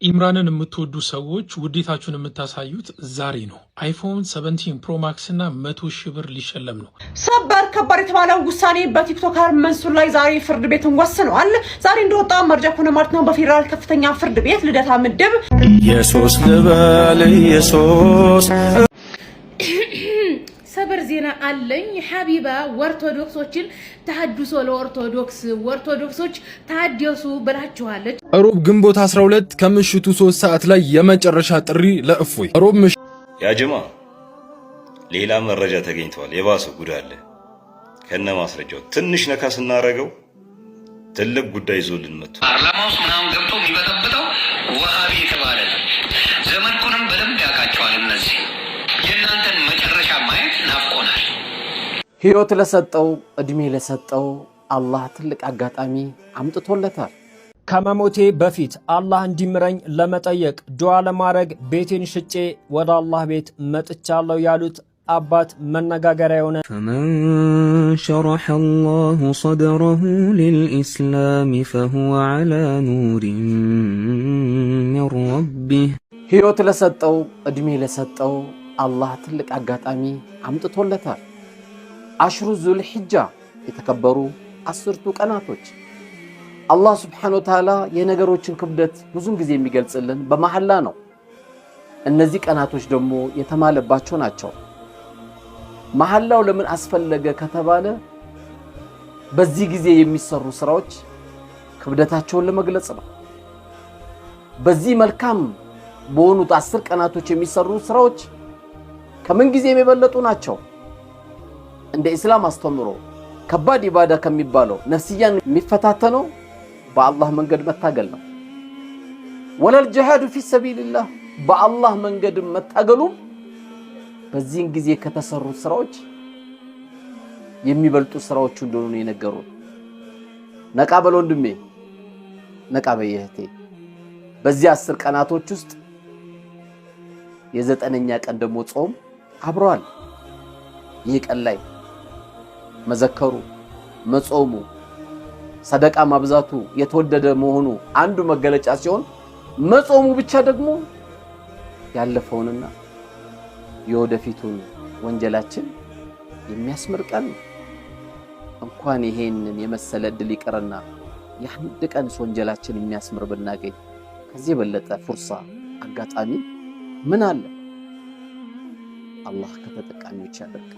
ኢምራንን የምትወዱ ሰዎች ውዴታችሁን የምታሳዩት ዛሬ ነው። አይፎን 17 ፕሮ ማክስ እና 100,000 ብር ሊሸለም ነው። ሰበር ከባድ የተባለው ውሳኔ በቲክቶከር መንሱር ላይ ዛሬ ፍርድ ቤትን ወስኗል። ዛሬ እንደወጣ መረጃ ከሆነ ማለት ነው በፌደራል ከፍተኛ ፍርድ ቤት ልደታ ምድብ ኢየሱስ ልበል ኢየሱስ ሰበር ዜና አለኝ። ሐቢባ ኦርቶዶክሶችን ተሐድሶ ለኦርቶዶክሶች ተሐድሱ ብላችኋለች። ሮብ ግንቦት 12 ከምሽቱ 3 ሰዓት ላይ የመጨረሻ ጥሪ ለእፎይ ሮብ ያጀማ ሌላ መረጃ ተገኝቷል። የባሰ ጉድ አለ። ከነ ማስረጃው ትንሽ ነካ ስናረገው ትልቅ ጉዳይ ይዞልን መጥቶ ፓርላማውስ ምናምን ገብቶ የሚበጠብጠው ወሃቢ የተባለ ነው። ዘመንኩንም በደንብ ያውቃቸዋል። እነዚህ የእናንተን መጨረሻ ማየት ናፍቆናል። ሕይወት ለሰጠው እድሜ ለሰጠው አላህ ትልቅ አጋጣሚ አምጥቶለታል። ከመሞቴ በፊት አላህ እንዲምረኝ ለመጠየቅ ዱዓ ለማድረግ ቤቴን ሽጬ ወደ አላህ ቤት መጥቻለሁ ያሉት አባት መነጋገሪያ የሆነ فمن شرح الله صدره للإسلام فهو على نور من ربه ሕይወት ለሰጠው እድሜ ለሰጠው አላህ ትልቅ አጋጣሚ አምጥቶለታል። አሽሩ ዙል ሒጃ የተከበሩ 10ቱ ቀናቶች አላህ Subhanahu Wa Ta'ala የነገሮችን ክብደት ብዙን ጊዜ የሚገልጽልን በመሐላ ነው። እነዚህ ቀናቶች ደግሞ የተማለባቸው ናቸው። መሐላው ለምን አስፈለገ ከተባለ በዚህ ጊዜ የሚሰሩ ስራዎች ክብደታቸውን ለመግለጽ ነው። በዚህ መልካም በሆኑት 10 ቀናቶች የሚሰሩ ስራዎች ከምን ጊዜ የበለጡ ናቸው። እንደ እስላም አስተምሮ ከባድ ኢባዳ ከሚባለው ነፍስያን የሚፈታተነው በአላህ መንገድ መታገል ነው። ወለል ጂሃዱ ፊ ሰቢልላህ በአላህ መንገድ መታገሉ በዚህን ጊዜ ከተሰሩ ስራዎች የሚበልጡ ስራዎች እንደሆኑ የነገሩ ነቃ በል ወንድሜ፣ ነቃ በይ እህቴ። በዚህ 10 ቀናቶች ውስጥ የ9ኛ ቀን ደግሞ ጾም አብሯል። ይህ ቀን ላይ መዘከሩ መጾሙ ሰደቃ ማብዛቱ የተወደደ መሆኑ አንዱ መገለጫ ሲሆን መጾሙ ብቻ ደግሞ ያለፈውንና የወደፊቱን ወንጀላችን የሚያስምር ቀን እንኳን ይሄንን የመሰለ ድል ይቀርና የአንድ ቀን ወንጀላችን የሚያስምር ብናገኝ ከዚህ በለጠ ፍርሳ አጋጣሚ ምን አለ? አላህ ከተጠቃሚዎች ያደርግ።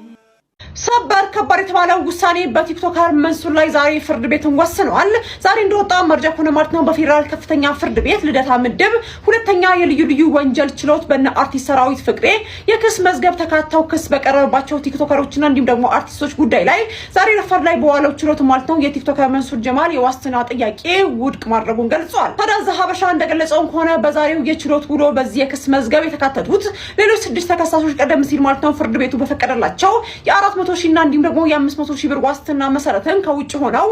ሰበር ከባድ የተባለው ውሳኔ በቲክቶከር መንሱር ላይ ዛሬ ፍርድ ቤትን ወስኗል። ዛሬ እንደወጣ መረጃ ከሆነ ማለት ነው በፌደራል ከፍተኛ ፍርድ ቤት ልደታ ምድብ ሁለተኛ የልዩ ልዩ ወንጀል ችሎት በእነ አርቲስት ሰራዊት ፍቅሬ የክስ መዝገብ ተካተው ክስ በቀረበባቸው ቲክቶከሮችና እንዲሁም ደግሞ አርቲስቶች ጉዳይ ላይ ዛሬ ረፋድ ላይ በዋለው ችሎት ማለት ነው የቲክቶከር መንሱር ጀማል የዋስትና ጥያቄ ውድቅ ማድረጉን ገልጿል። ታዲያ ሀበሻ እንደገለጸው ከሆነ በዛሬው የችሎት ውሎ በዚህ የክስ መዝገብ የተካተቱት ሌሎች 6 ተከሳሾች ቀደም ሲል ማለት ነው ፍርድ ቤቱ በፈቀደላቸው የ400,000 እና እንዲሁም ደግሞ የ500,000 ብር ዋስትና መሰረትን ከውጭ ሆነው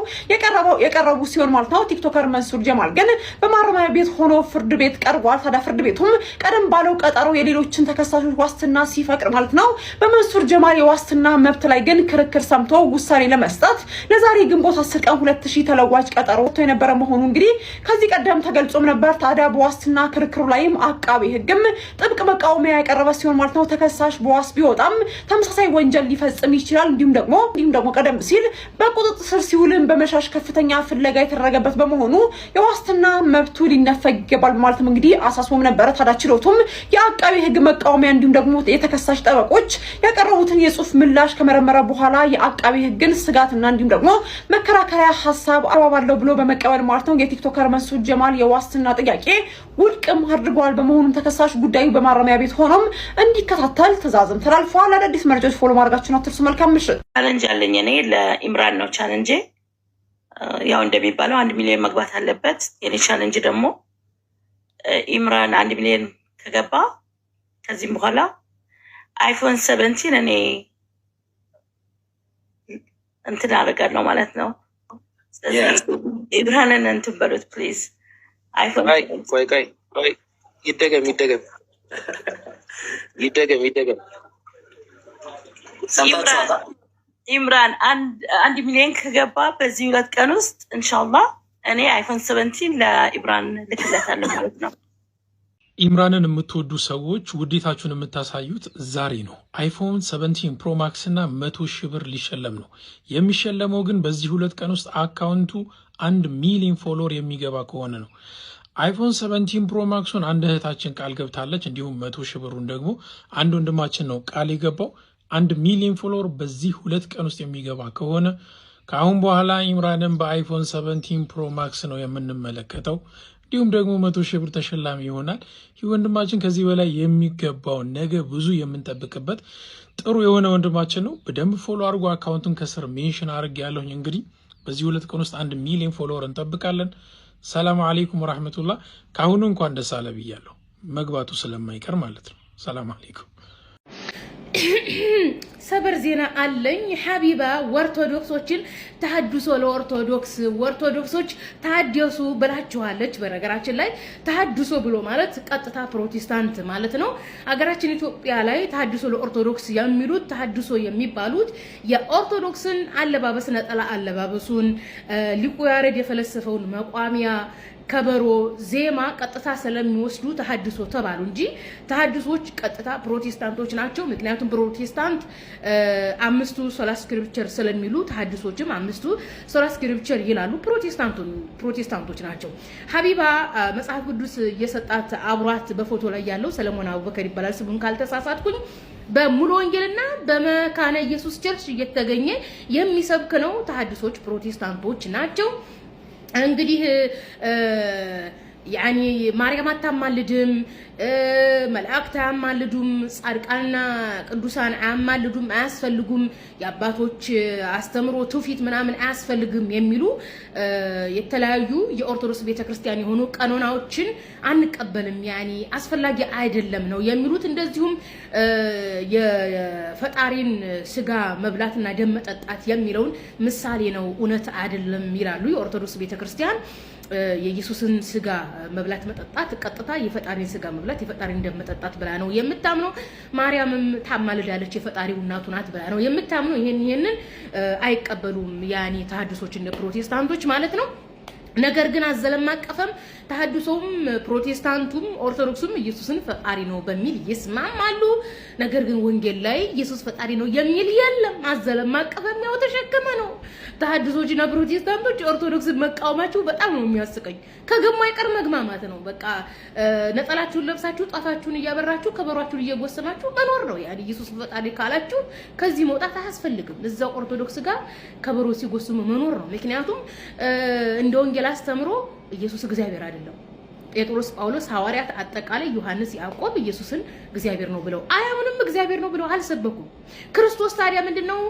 የቀረቡ ሲሆን ማለት ነው ቲክቶከር መንሱር ጀማል ግን በማረሚያ ቤት ሆኖ ፍርድ ቤት ቀርቧል። ታዲያ ፍርድ ቤቱም ቀደም ባለው ቀጠሮ የሌሎችን ተከሳሾች ዋስትና ሲፈቅድ ማለት ነው በመንሱር ጀማል የዋስትና መብት ላይ ግን ክርክር ሰምቶ ውሳኔ ለመስጠት ለዛሬ ግንቦት 10 ቀን 2000 ተለዋጭ ቀጠሮ ወጥቶ የነበረ መሆኑ እንግዲህ ከዚህ ቀደም ተገልጾም ነበር። ታዲያ በዋስትና ክርክሩ ላይም አቃቤ ሕግም ጥብቅ መቃወሚያ ያቀረበ ሲሆን ማለት ነው ተከሳሽ በዋስ ቢወጣም ተመሳሳይ ወንጀል ሊፈጽም ይችላል እንዲሁም ደግሞ ቀደም ሲል በቁጥጥር ስር ሲውልም በመሻሽ ከፍተኛ ፍለጋ የተደረገበት በመሆኑ የዋስትና መብቱ ሊነፈግ ይገባል በማለትም እንግዲህ አሳስቦም ነበር። ታዲያ ችሎቱም የአቃቤ ሕግ መቃወሚያ እንዲሁም ደግሞ የተከሳሽ ጠበቆች ያቀረቡትን የጽሁፍ ምላሽ ከመረመረ በኋላ የአቃቤ ሕግን ስጋትና እንዲሁም ደግሞ መከራከሪያ ሐሳብ አባባለው ብሎ በመቀበል ማለት ነው የቲክቶከር መንሱር ጀማል የዋስትና ጥያቄ ውድቅም አድርገዋል። በመሆኑም ተከሳሽ ጉዳዩ በማረሚያ ቤት ሆኖም እንዲከታተል ትዕዛዝም ተላልፏል። አዳዲስ መረጃዎች ፎሎ ማድረጋችሁን አትርሱ። መልካም ምሽት። ቻሌንጅ አለኝ እኔ ለኢምራን ነው ቻሌንጅ። ያው እንደሚባለው 1 ሚሊዮን መግባት አለበት። የኔ ቻሌንጅ ደግሞ ኢምራን 1 ሚሊዮን ከገባ ከዚህም በኋላ አይፎን 17 እኔ እንትን አደርጋለሁ ማለት ነው። ኢምራንን እንትን በሉት ፕሊዝ። አይፎን ቆይ ይደገም ኢምራን 1 ሚሊዮን ከገባ በዚህ 2 ቀን ውስጥ ኢንሻአላህ እኔ አይፎን 17 ለኢምራን ልክለታለሁ ማለት ነው። ኢምራንን የምትወዱ ሰዎች ውዴታችሁን የምታሳዩት ዛሬ ነው። አይፎን 17 ፕሮ ማክስ እና 100 ሺህ ብር ሊሸለም ነው። የሚሸለመው ግን በዚህ 2 ቀን ውስጥ አካውንቱ 1 ሚሊዮን ፎሎወር የሚገባ ከሆነ ነው። አይፎን 17 ፕሮ ማክሱን አንድ እህታችን ቃል ገብታለች። እንዲሁም 100 ሺህ ብሩን ደግሞ አንድ ወንድማችን ነው ቃል የገባው። 1 ሚሊዮን ፎሎወር በዚህ 2 ቀን ውስጥ የሚገባ ከሆነ ከአሁን በኋላ ኢምራንን በአይፎን 17 ፕሮ ማክስ ነው የምንመለከተው። እንዲሁም ደግሞ 100 ሺህ ብር ተሸላሚ ይሆናል። ይህ ወንድማችን ከዚህ በላይ የሚገባው ነገ ብዙ የምንጠብቅበት ጥሩ የሆነ ወንድማችን ነው። በደንብ ፎሎ አድርጎ አካውንቱን ከስር ሜንሽን አድርግ ያለሁኝ። እንግዲህ በዚህ 2 ቀን ውስጥ 1 ሚሊዮን ፎሎወር እንጠብቃለን። ሰላም አለይኩም ወራህመቱላህ። ካሁኑ እንኳን ደስ አለ ብያለሁ፣ መግባቱ ስለማይቀር ማለት ነው። ሰላም አለይኩም። ሰበር ዜና አለኝ። ሀቢባ ኦርቶዶክሶችን ተሐድሶ ለኦርቶዶክሶች ታደሱ ብላችኋለች። በነገራችን ላይ ተሐድሶ ብሎ ማለት ቀጥታ ፕሮቴስታንት ማለት ነው። አገራችን ኢትዮጵያ ላይ ተሐድሶ ለኦርቶዶክስ የሚሉት ተሐድሶ የሚባሉት የኦርቶዶክስን አለባበስ ነጠላ አለባበሱን ሊቁ ያሬድ የፈለሰፈውን መቋሚያ ከበሮ ዜማ ቀጥታ ስለሚወስዱ ተሐድሶ ተባሉ እንጂ ተሐድሶች ቀጥታ ፕሮቴስታንቶች ናቸው። ምክንያቱም ፕሮቴስታንት 5ቱ ሶላ ስክሪፕቸር ስለሚሉ ተሐድሶችም 5ቱ ሶላ ስክሪፕቸር ይላሉ። ፕሮቴስታንቶች ናቸው። ሀቢባ መጽሐፍ ቅዱስ እየሰጣት አብሯት በፎቶ ላይ ያለው ሰለሞን አቡበከር ይባላል ስሙን ካልተሳሳትኩኝ። በሙሉ ወንጌልና በመካነ ኢየሱስ ቸርች እየተገኘ የሚሰብክ ነው። ተሐድሶች ፕሮቴስታንቶች ናቸው። እንግዲህ ያኒ ማርያም አታማልድም፣ መላእክት አያማልዱም፣ ጻድቃንና ቅዱሳን አያማልዱም፣ አያስፈልጉም፣ የአባቶች አስተምሮ ትውፊት ምናምን አያስፈልግም የሚሉ የተለያዩ የኦርቶዶክስ ቤተክርስቲያን የሆኑ ቀኖናዎችን አንቀበልም፣ ያኒ አስፈላጊ አይደለም ነው የሚሉት። እንደዚሁም የፈጣሪን ስጋ መብላትና ደም መጠጣት የሚለውን ምሳሌ ነው፣ እውነት አይደለም ይላሉ የኦርቶዶክስ ቤተክርስቲያን። የኢየሱስን ስጋ መብላት መጠጣት ቀጥታ የፈጣሪን ስጋ መብላት የፈጣሪን ደም መጠጣት ብላ ነው የምታምነው። ማርያምም ታማልዳለች የፈጣሪው እናቱ ናት ብላ ነው የምታምነው። ይሄንን አይቀበሉም ያኒ ተሐድሶች እንደ ፕሮቴስታንቶች ማለት ነው። ነገር ግን አዘለም አቀፈም ተሐድሶም ፕሮቴስታንቱም ኦርቶዶክሱም ኢየሱስን ፈጣሪ ነው በሚል ይስማማሉ። ነገር ግን ወንጌል ላይ ኢየሱስ ፈጣሪ ነው የሚል የለም። አዘለም አቀፈም ያው ተሸከመ ነው። ተሐድሶችና ፕሮቴስታንቶች ኦርቶዶክስን መቃወማቸው በጣም ነው የሚያስቀኝ። ከገማ አይቀር መግማማት ነው። በቃ ነጠላችሁን ለብሳችሁ ጣፋችሁን እያበራችሁ ከበሯችሁን እየጎሰማችሁ መኖር ነው። ያን ኢየሱስ ፈጣሪ ካላችሁ ከዚህ መውጣት አያስፈልግም። እዛው ኦርቶዶክስ ጋር ከበሮ ሲጎስሙ መኖር ነው። ምክንያቱም እንደ ወንጌል አስተምሮ ኢየሱስ እግዚአብሔር አይደለም። ጴጥሮስ፣ ጳውሎስ፣ ሐዋርያት አጠቃላይ ዮሐንስ፣ ያዕቆብ ኢየሱስን እግዚአብሔር ነው ብለው አያምኑም። እግዚአብሔር ነው ብለው አልሰበኩም። ክርስቶስ ታዲያ ምንድነው?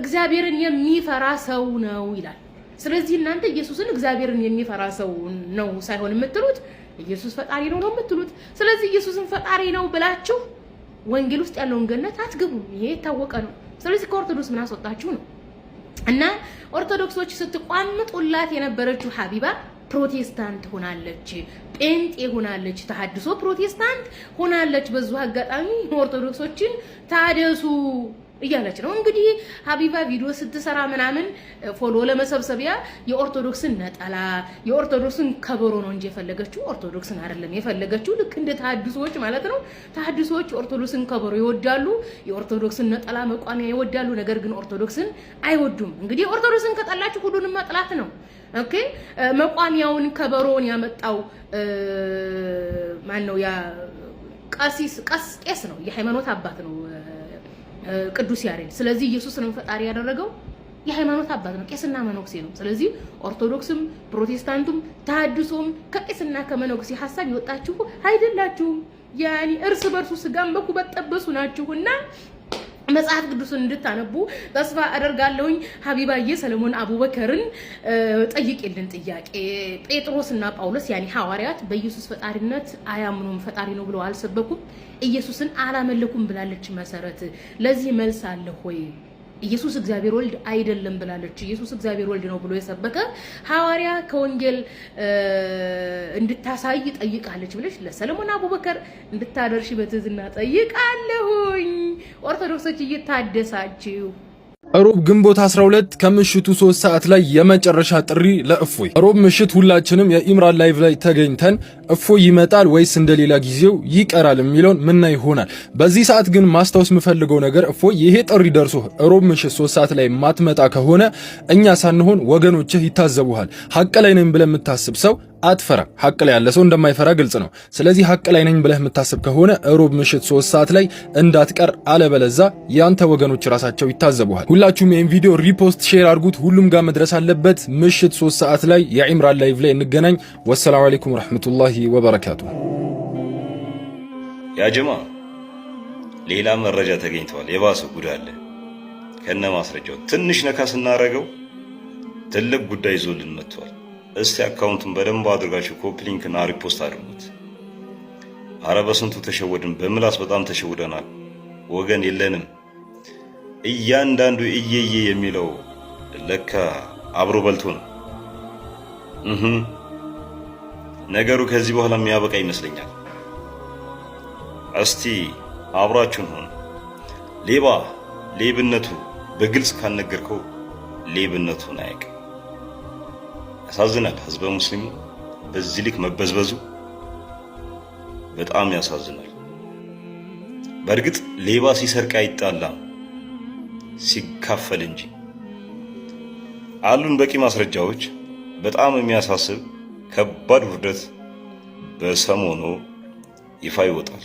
እግዚአብሔርን የሚፈራ ሰው ነው ይላል። ስለዚህ እናንተ ኢየሱስን እግዚአብሔርን የሚፈራ ሰው ነው ሳይሆን የምትሉት ኢየሱስ ፈጣሪ ነው የምትሉት። ስለዚህ ኢየሱስን ፈጣሪ ነው ብላችሁ ወንጌል ውስጥ ያለውን ገነት አትገቡም። ይሄ የታወቀ ነው። ስለዚህ ከኦርቶዶክስ ምን አስወጣችሁ ነው? እና ኦርቶዶክሶች ስትቋምጡላት የነበረችው ሀቢባ ፕሮቴስታንት ሆናለች፣ ጴንጤ ሆናለች፣ ተሐድሶ ፕሮቴስታንት ሆናለች። በዙ አጋጣሚ ኦርቶዶክሶችን ታደሱ እያለች ነው። እንግዲህ ሀቢባ ቪዲዮ ስትሰራ ምናምን ፎሎ ለመሰብሰቢያ የኦርቶዶክስን ነጠላ የኦርቶዶክስን ከበሮ ነው እንጂ የፈለገችው ኦርቶዶክስን አይደለም የፈለገችው። ልክ እንደ ተሐድሶች ማለት ነው። ተሐድሶች ኦርቶዶክስን ከበሮ ይወዳሉ፣ የኦርቶዶክስን ነጠላ መቋሚያ ይወዳሉ። ነገር ግን ኦርቶዶክስን አይወዱም። እንግዲህ ኦርቶዶክስን ከጠላችሁ ሁሉንም መጥላት ነው። ኦኬ መቋሚያውን ከበሮውን ያመጣው ማን ነው? ያ ቄስ ነው፣ የሃይማኖት አባት ነው ቅዱስ ያሬድ። ስለዚህ ኢየሱስን ፈጣሪ ያደረገው የሃይማኖት አባት ነው፣ ቄስና መነኩሴ ነው። ስለዚህ ኦርቶዶክስም ፕሮቴስታንቱም ተሐድሶም ከቄስና ከመነኩሴ ሐሳብ ይወጣችሁ አይደላችሁም። ያኒ እርስ በርሱ ስጋም በኩበት ጠበሱ ናችሁና መጽሐፍ ቅዱስን እንድታነቡ ተስፋ አደርጋለሁኝ። ሀቢባዬ ሰለሞን አቡበከርን ጠይቄልን ጥያቄ ጴጥሮስና ጳውሎስ ያኒ ሐዋርያት በኢየሱስ ፈጣሪነት አያምኑም፣ ፈጣሪ ነው ብለው አልሰበኩም፣ ኢየሱስን አላመለኩም ብላለች መሰረት። ለዚህ መልስ አለ ሆይ? ኢየሱስ እግዚአብሔር ወልድ አይደለም ብላለች። ኢየሱስ እግዚአብሔር ወልድ ነው ብሎ የሰበከ ሐዋርያ ከወንጌል እንድታሳይ ጠይቃለች ብለሽ ለሰለሞን አቡበከር እንድታደርሽ በትህትና ጠይቃለሁኝ። ኦርቶዶክሶች እየታደሳችሁ ሮብ ግንቦት 12 ከምሽቱ 3 ሰዓት ላይ የመጨረሻ ጥሪ ለእፎይ። ሮብ ምሽት ሁላችንም የኢምራን ላይቭ ላይ ተገኝተን እፎ ይመጣል ወይስ እንደሌላ ጊዜው ይቀራል የሚለውን ምና ይሆናል። በዚህ ሰዓት ግን ማስታወስ የምፈልገው ነገር እፎ ይሄ ጥሪ ደርሶ ሮብ ምሽት 3 ሰዓት ላይ ማትመጣ ከሆነ እኛ ሳንሆን ወገኖችህ ይታዘቡሃል። ሐቅ ላይ ነኝ ብለህ የምታስብ ሰው አትፈራ። ሐቅ ላይ ያለ ሰው እንደማይፈራ ግልጽ ነው። ስለዚህ ሐቅ ላይ ነኝ ብለህ የምታስብ ከሆነ ሮብ ምሽት 3 ሰዓት ላይ እንዳትቀር፣ አለበለዛ ያንተ ወገኖች ራሳቸው ይታዘቡሃል። ሁላችሁም ይሄን ቪዲዮ ሪፖስት ሼር አድርጉት፣ ሁሉም ጋር መድረስ አለበት። ምሽት 3 ሰዓት ላይ የኢምራን ላይቭ ላይ እንገናኝ። ወሰላሙ አለይኩም ወራህመቱላሂ ወበረካቱ። ያ ጀማ ሌላ መረጃ ተገኝቷል። የባሰ ጉድ አለ ከነ ማስረጃው። ትንሽ ነካ ስናረገው ትልቅ ጉዳይ ይዞልን መጥቷል። እስቲ አካውንቱን በደንብ አድርጋችሁ ኮፒ ሊንክ እና ሪፖስት አድርጉት። አረ በስንቱ ተሸወድን፣ በምላስ በጣም ተሸውደናል። ወገን የለንም። እያንዳንዱ እየየ የሚለው ለካ አብሮ በልቶ ነው። ነገሩ ከዚህ በኋላ የሚያበቃ ይመስለኛል። እስቲ አብራችሁን ሆኑ። ሌባ ሌብነቱ በግልጽ ካልነገርከው ሌብነቱን አያውቅም። ያሳዝናል። ህዝበ ሙስሊሙ በዚህ ልክ መበዝበዙ በጣም ያሳዝናል። በእርግጥ ሌባ ሲሰርቅ አይጣላም ሲካፈል እንጂ። አሉን በቂ ማስረጃዎች። በጣም የሚያሳስብ ከባድ ውርደት በሰሞኑ ይፋ ይወጣል።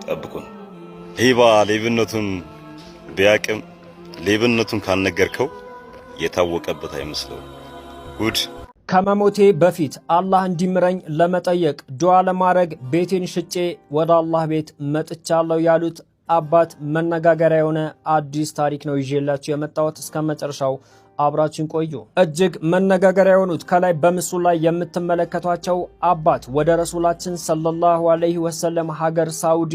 ጠብቁን። ሌባ ሌብነቱን ቢያቅም ሌብነቱን ካልነገርከው የታወቀበት አይመስለውም። ጉድ። ከመሞቴ በፊት አላህ እንዲምረኝ ለመጠየቅ ዱዓ ለማድረግ ቤቴን ሽጬ ወደ አላህ ቤት መጥቻለሁ ያሉት አባት መነጋገሪያ የሆነ አዲስ ታሪክ ነው ይዤላችሁ የመጣሁት። እስከ መጨረሻው አብራችን ቆዩ። እጅግ መነጋገሪያ የሆኑት ከላይ በምስሉ ላይ የምትመለከቷቸው አባት ወደ ረሱላችን ሰለላሁ ዐለይሂ ወሰለም ሀገር ሳውዲ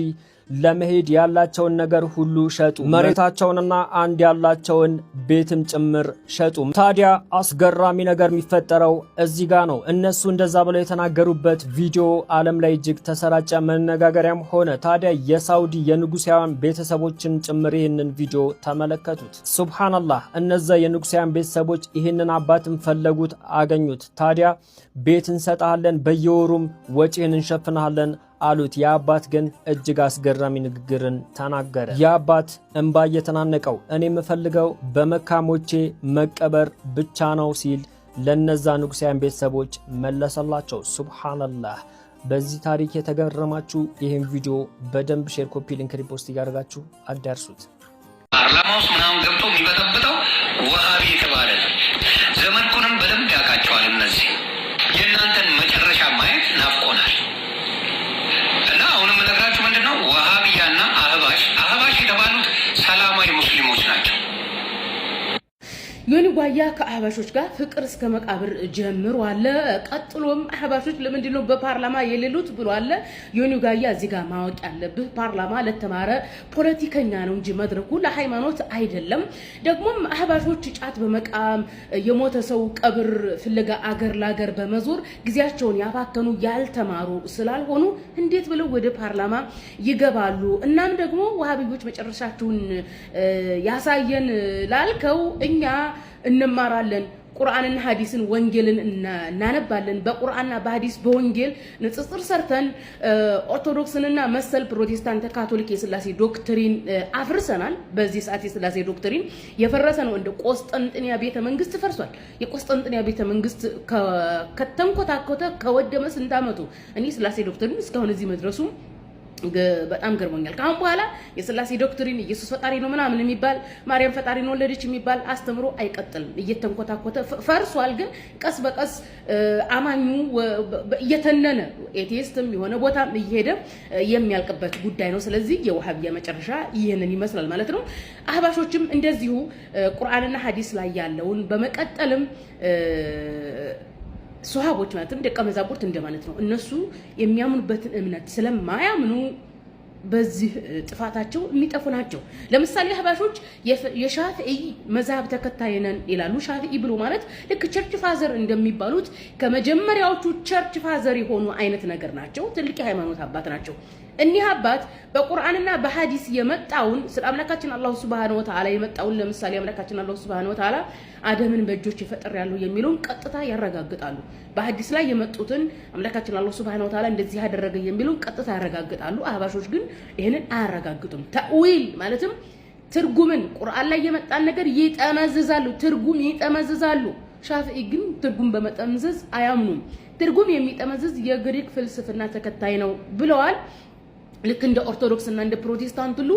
ለመሄድ ያላቸውን ነገር ሁሉ ሸጡ። መሬታቸውንና አንድ ያላቸውን ቤትም ጭምር ሸጡ። ታዲያ አስገራሚ ነገር የሚፈጠረው እዚህ ጋር ነው። እነሱ እንደዛ ብለው የተናገሩበት ቪዲዮ ዓለም ላይ እጅግ ተሰራጨ፣ መነጋገሪያም ሆነ። ታዲያ የሳውዲ የንጉሳውያን ቤተሰቦችን ጭምር ይህንን ቪዲዮ ተመለከቱት። ሱብሃንአላህ፣ እነዛ የንጉሳውያን ቤተሰቦች ይህንን አባትን ፈለጉት፣ አገኙት። ታዲያ ቤት እንሰጣለን፣ በየወሩም ወጪህን እንሸፍናለን አሉት። የአባት ግን እጅግ አስገራሚ ንግግርን ተናገረ። የአባት እንባ እየተናነቀው እኔ የምፈልገው በመካሞቼ መቀበር ብቻ ነው ሲል ለነዛ ንጉሳውያን ቤተሰቦች መለሰላቸው። ሱብሃንአላህ። በዚህ ታሪክ የተገረማችሁ ይህን ቪዲዮ በደንብ ሼር፣ ኮፒ ሊንክ፣ ሪፖስት እያደረጋችሁ አዳርሱት። ፓርላማ ውስጥ ምናምን ገብቶ የሚበጠብጠው ወሃቢ የተባለ ነው። ዘመድኩንም በደንብ ያውቃቸዋል። እነዚህ የእናንተን መጨረሻ ማየት ናፍቆናል። እና አሁንም የምነግራችሁ ምንድነው ወሃቢያና አህባሽ የተባሉት ሰላማዊ ሙስሊሞች ናቸው። ዮኒ ጓያ ከአህባሾች ጋር ፍቅር እስከ መቃብር ጀምሯል። ቀጥሎም አህባሾች ለምንድን ነው በፓርላማ የሌሉት ብሏል። ዮኒ ጓያ እዚህ ጋር ማወቅ ያለብህ ፓርላማ ለተማረ ፖለቲከኛ ነው እንጂ መድረኩ ለሃይማኖት አይደለም። ደግሞም አህባሾች ጫት በመቃም የሞተ ሰው ቀብር ፍለጋ አገር ላገር በመዞር ጊዜያቸውን ያባከኑ ያልተማሩ ስላልሆኑ እንዴት ብለው ወደ ፓርላማ ይገባሉ? እናም ደግሞ ወሃቢዎች መጨረሻችሁን ያሳየን ላልከው እኛ እንማራለን። ቁርአንና ሐዲስን ወንጌልን እናነባለን። በቁርአንና በሐዲስ በወንጌል ንጽጽር ሰርተን ኦርቶዶክስንና መሰል ፕሮቴስታንት ካቶሊክ የሥላሴ ዶክትሪን አፍርሰናል። በዚህ ሰዓት የሥላሴ ዶክትሪን የፈረሰ ነው። እንደ ቆስጠንጥንያ ቤተ መንግስት ፈርሷል። የቆስጠንጥንያ ቤተ መንግስት ከተንኮታኮተ ከወደመ ስንት ዓመቱ። እኔ ሥላሴ ዶክትሪን እስካሁን እዚህ መድረሱ በጣም ገርሞኛል። ካሁን በኋላ የሥላሴ ዶክትሪን ኢየሱስ ፈጣሪ ነው ምናምን የሚባል ማርያም ፈጣሪ ነው ወለደች የሚባል አስተምሮ አይቀጥልም። እየተንኮታኮተ ፈርሷል። ግን ቀስ በቀስ አማኙ እየተነነ ኤቲስትም የሆነ ቦታ እየሄደ የሚያልቅበት ጉዳይ ነው። ስለዚህ የወሃቢያ መጨረሻ ይህንን ይመስላል ማለት ነው። አህባሾችም እንደዚሁ ቁርአንና ሐዲስ ላይ ያለውን በመቀጠልም ሱሐቦች ማለትም ደቀ መዛሙርት እንደማለት ነው። እነሱ የሚያምኑበትን እምነት ስለማያምኑ በዚህ ጥፋታቸው የሚጠፉ ናቸው። ለምሳሌ አህባሾች የሻፊዒ መዝሐብ ተከታይ ነን ይላሉ። ሻፊዒ ብሎ ማለት ልክ ቸርች ፋዘር እንደሚባሉት ከመጀመሪያዎቹ ቸርች ፋዘር የሆኑ አይነት ነገር ናቸው። ትልቅ የሃይማኖት አባት ናቸው። እኒህ አባት በቁርአንና በሐዲስ የመጣውን ስለ አምላካችን አላህ Subhanahu Wa Ta'ala የመጣውን ለምሳሌ አምላካችን አላህ Subhanahu Wa Ta'ala አደምን በእጆች ይፈጠር ያለው የሚለውን ቀጥታ ያረጋግጣሉ በሐዲስ ላይ የመጡትን አምላካችን አላህ Subhanahu Wa Ta'ala እንደዚህ ያደረገ የሚለውን ቀጥታ ያረጋግጣሉ አህባሾች ግን ይሄንን አያረጋግጡም ተእዊል ማለትም ትርጉምን ቁርአን ላይ የመጣን ነገር ይጠመዝዛሉ ትርጉም ይጠመዝዛሉ ሻፊዒ ግን ትርጉም በመጠምዘዝ አያምኑም ትርጉም የሚጠመዝዝ የግሪክ ፍልስፍና ተከታይ ነው ብለዋል ልክ እንደ ኦርቶዶክስ እና እንደ ፕሮቴስታንት ሁሉ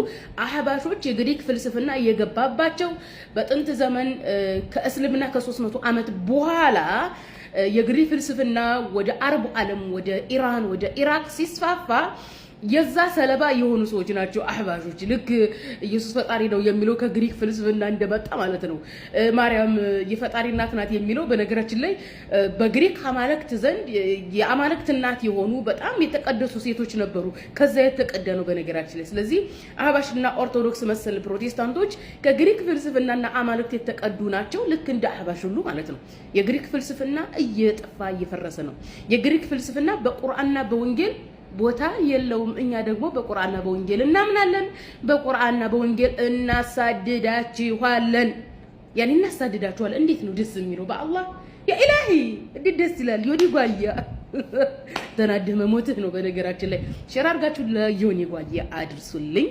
አህባሾች የግሪክ ፍልስፍና የገባባቸው በጥንት ዘመን ከእስልምና ከ300 ዓመት በኋላ የግሪክ ፍልስፍና ወደ አረቡ ዓለም ወደ ኢራን ወደ ኢራቅ ሲስፋፋ የዛ ሰለባ የሆኑ ሰዎች ናቸው አህባሾች ልክ ኢየሱስ ፈጣሪ ነው የሚለው ከግሪክ ፍልስፍና እንደመጣ ማለት ነው ማርያም የፈጣሪ እናት ናት የሚለው በነገራችን ላይ በግሪክ አማልክት ዘንድ የአማልክት እናት የሆኑ በጣም የተቀደሱ ሴቶች ነበሩ ከዛ የተቀደ ነው በነገራችን ላይ ስለዚህ አህባሽና ኦርቶዶክስ መሰል ፕሮቴስታንቶች ከግሪክ ፍልስፍናና አማልክት የተቀዱ ናቸው ልክ እንደ አህባሽ ሁሉ ማለት ነው የግሪክ ፍልስፍና እየጠፋ እየፈረሰ ነው የግሪክ ፍልስፍና በቁርአንና በወንጌል ቦታ የለውም እኛ ደግሞ በቁርአንና በወንጌል እናምናለን በቁርአንና በወንጌል እናሳድዳችኋለን ያኔ እናሳድዳችኋለን እንዴት ነው ደስ የሚለው በአላህ ያ ኢላሂ እንዴት ደስ ይላል ዮኒ ጓያ ተናደመ ሞትህ ነው በነገራችን ላይ ሸራርጋችሁ ለዮኒ ጓያ አድርሱልኝ